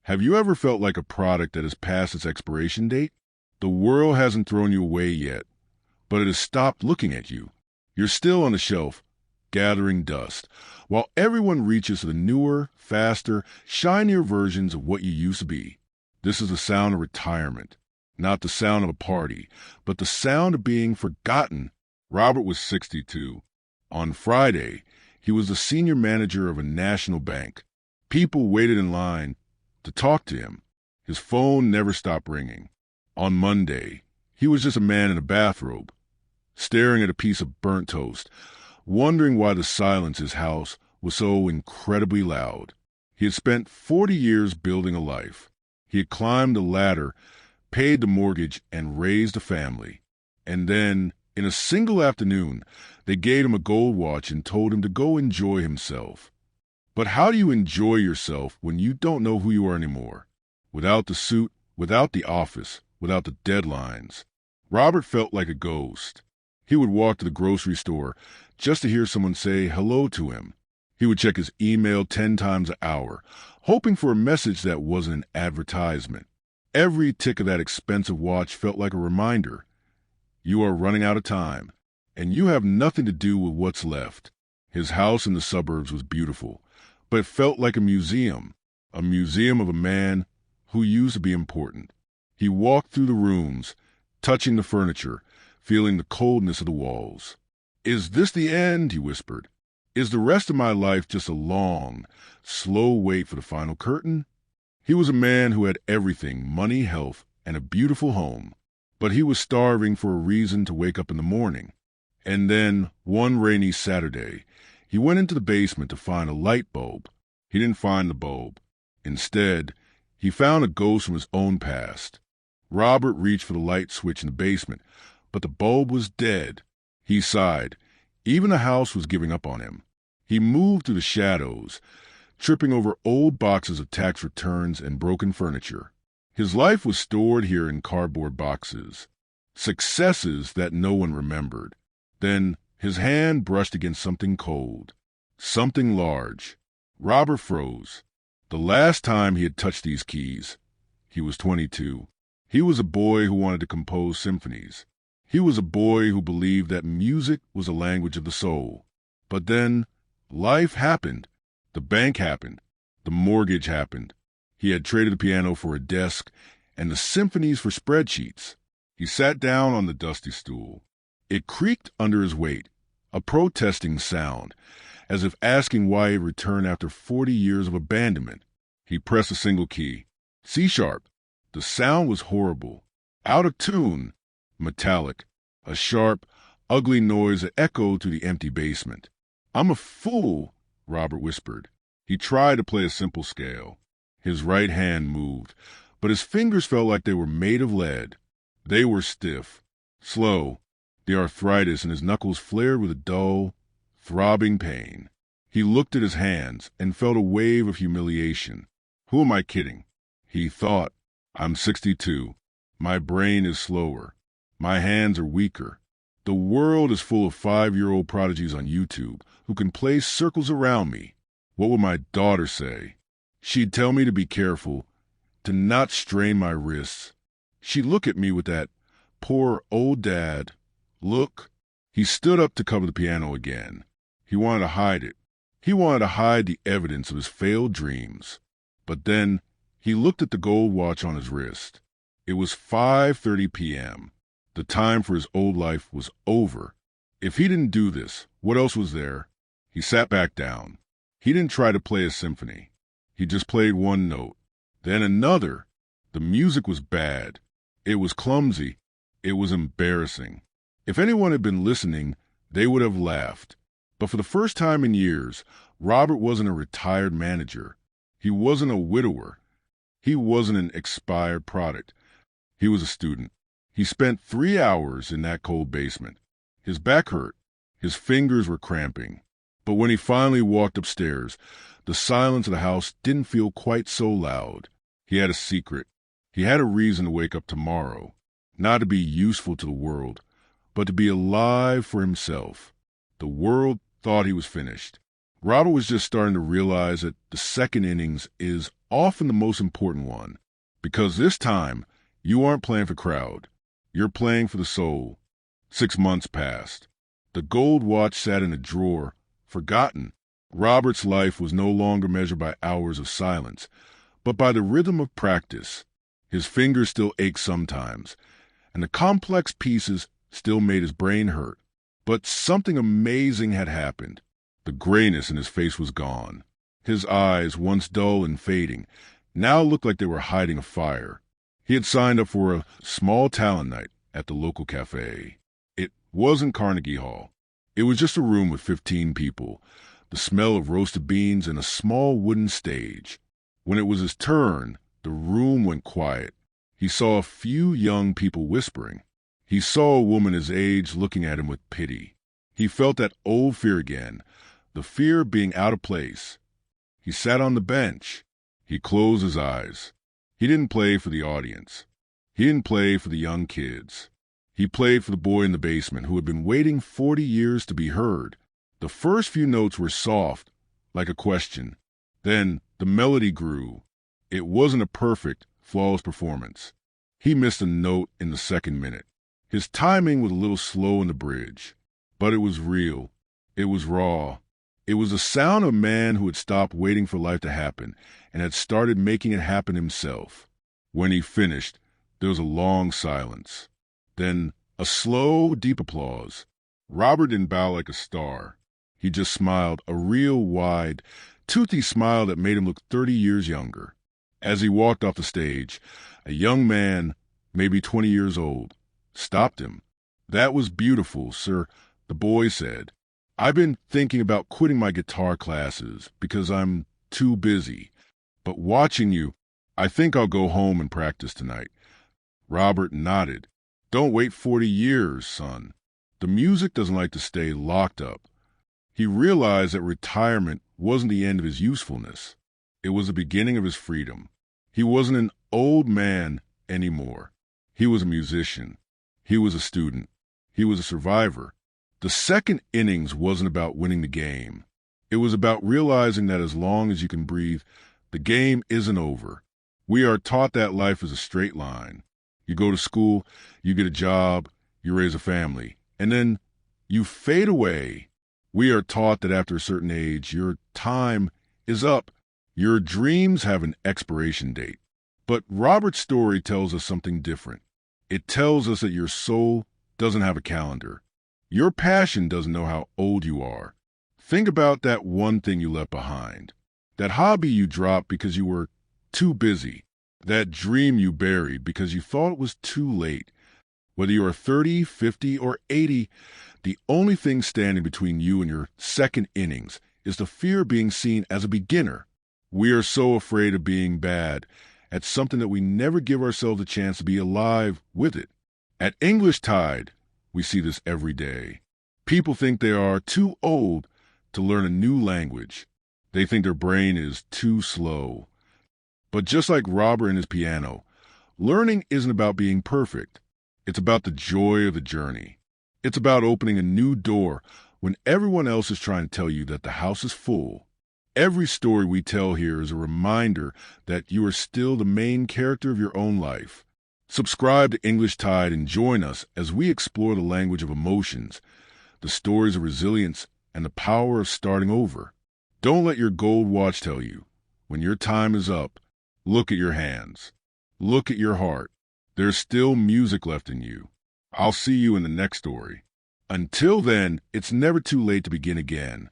Have you ever felt like a product that has passed its expiration date? The world hasn't thrown you away yet, but it has stopped looking at you. You're still on the shelf, gathering dust, while everyone reaches for the newer, faster, shinier versions of what you used to be. This is the sound of retirement, not the sound of a party, but the sound of being forgotten. Robert was 62. On Friday, he was the senior manager of a national bank. People waited in line to talk to him. His phone never stopped ringing. On Monday, he was just a man in a bathrobe, staring at a piece of burnt toast, wondering why the silence in his house was so incredibly loud. He had spent 40 years building a life. He had climbed a ladder, paid the mortgage, and raised a family. And then, in a single afternoon, they gave him a gold watch and told him to go enjoy himself. But how do you enjoy yourself when you don't know who you are anymore? Without the suit, without the office, without the deadlines. Robert felt like a ghost. He would walk to the grocery store just to hear someone say hello to him. He would check his email 10 times an hour, hoping for a message that wasn't an advertisement. Every tick of that expensive watch felt like a reminder. You are running out of time, and you have nothing to do with what's left. His house in the suburbs was beautiful, but it felt like a museum of a man who used to be important. He walked through the rooms, touching the furniture, feeling the coldness of the walls. "Is this the end?" he whispered. "Is the rest of my life just a long, slow wait for the final curtain?" He was a man who had everything, money, health, and a beautiful home. But he was starving for a reason to wake up in the morning. And then, one rainy Saturday, he went into the basement to find a light bulb. He didn't find the bulb. Instead, he found a ghost from his own past. Robert reached for the light switch in the basement, but the bulb was dead. He sighed. Even the house was giving up on him. He moved through the shadows, tripping over old boxes of tax returns and broken furniture. His life was stored here in cardboard boxes, successes that no one remembered. Then his hand brushed against something cold, something large. Robert froze. The last time he had touched these keys, he was 22. He was a boy who wanted to compose symphonies. He was a boy who believed that music was a language of the soul. But then life happened. The bank happened. The mortgage happened. He had traded the piano for a desk and the symphonies for spreadsheets. He sat down on the dusty stool. It creaked under his weight, a protesting sound, as if asking why he returned after 40 years of abandonment. He pressed a single key, C-sharp. The sound was horrible, out of tune, metallic, a sharp, ugly noise that echoed through the empty basement. "I'm a fool," Robert whispered. He tried to play a simple scale. His right hand moved, but his fingers felt like they were made of lead. They were stiff, slow. The arthritis in his knuckles flared with a dull, throbbing pain. He looked at his hands and felt a wave of humiliation. Who am I kidding? He thought. I'm 62. My brain is slower. My hands are weaker. The world is full of 5-year-old prodigies on YouTube who can play circles around me. What would my daughter say? She'd tell me to be careful, to not strain my wrists. She'd look at me with that poor old dad look. He stood up to cover the piano again. He wanted to hide it. He wanted to hide the evidence of his failed dreams. But then he looked at the gold watch on his wrist. It was 5:30 p.m. The time for his old life was over. If he didn't do this, what else was there? He sat back down. He didn't try to play a symphony. He just played one note, then another. The music was bad. It was clumsy. It was embarrassing. If anyone had been listening, they would have laughed. But for the first time in years, Robert wasn't a retired manager. He wasn't a widower. He wasn't an expired product. He was a student. He spent 3 hours in that cold basement. His back hurt. His fingers were cramping. But when he finally walked upstairs, the silence of the house didn't feel quite so loud. He had a secret. He had a reason to wake up tomorrow, not to be useful to the world, but to be alive for himself. The world thought he was finished. Robert was just starting to realize that the second innings is often the most important one, because this time you aren't playing for crowd. You're playing for the soul. 6 months passed. The gold watch sat in a drawer, forgotten. Robert's life was no longer measured by hours of silence, but by the rhythm of practice. His fingers still ached sometimes, and the complex pieces still made his brain hurt. But something amazing had happened. The grayness in his face was gone. His eyes, once dull and fading, now looked like they were hiding a fire. He had signed up for a small talent night at the local cafe. It wasn't Carnegie Hall. It was just a room with 15 people, the smell of roasted beans, and a small wooden stage. When it was his turn, the room went quiet. He saw a few young people whispering. He saw a woman his age looking at him with pity. He felt that old fear again, the fear of being out of place. He sat on the bench. He closed his eyes. He didn't play for the audience. He didn't play for the young kids. He played for the boy in the basement who had been waiting 40 years to be heard. The first few notes were soft, like a question. Then the melody grew. It wasn't a perfect, flawless performance. He missed a note in the second minute. His timing was a little slow in the bridge, but it was real. It was raw. It was the sound of a man who had stopped waiting for life to happen and had started making it happen himself. When he finished, there was a long silence. Then a slow, deep applause. Robert didn't bow like a star. He just smiled, a real wide, toothy smile that made him look 30 years younger. As he walked off the stage, a young man, maybe 20 years old, stopped him. "That was beautiful, sir," the boy said. "I've been thinking about quitting my guitar classes because I'm too busy. But watching you, I think I'll go home and practice tonight." Robert nodded. "Don't wait 40 years, son. The music doesn't like to stay locked up." He realized that retirement wasn't the end of his usefulness. It was the beginning of his freedom. He wasn't an old man anymore. He was a musician. He was a student. He was a survivor. The second innings wasn't about winning the game. It was about realizing that as long as you can breathe, the game isn't over. We are taught that life is a straight line. You go to school, you get a job, you raise a family, and then you fade away. We are taught that after a certain age, your time is up. Your dreams have an expiration date. But Robert's story tells us something different. It tells us that your soul doesn't have a calendar. Your passion doesn't know how old you are. Think about that one thing you left behind. That hobby you dropped because you were too busy. That dream you buried because you thought it was too late. Whether you are 30, 50, or 80, the only thing standing between you and your second innings is the fear of being seen as a beginner. We are so afraid of being bad at something that we never give ourselves a chance to be alive with it. At English Tide, we see this every day. People think they are too old to learn a new language. They think their brain is too slow. But just like Robert and his piano, learning isn't about being perfect. It's about the joy of the journey. It's about opening a new door when everyone else is trying to tell you that the house is full. Every story we tell here is a reminder that you are still the main character of your own life. Subscribe to English Tide and join us as we explore the language of emotions, the stories of resilience, and the power of starting over. Don't let your gold watch tell you, when your time is up, look at your hands. Look at your heart. There's still music left in you. I'll see you in the next story. Until then, it's never too late to begin again.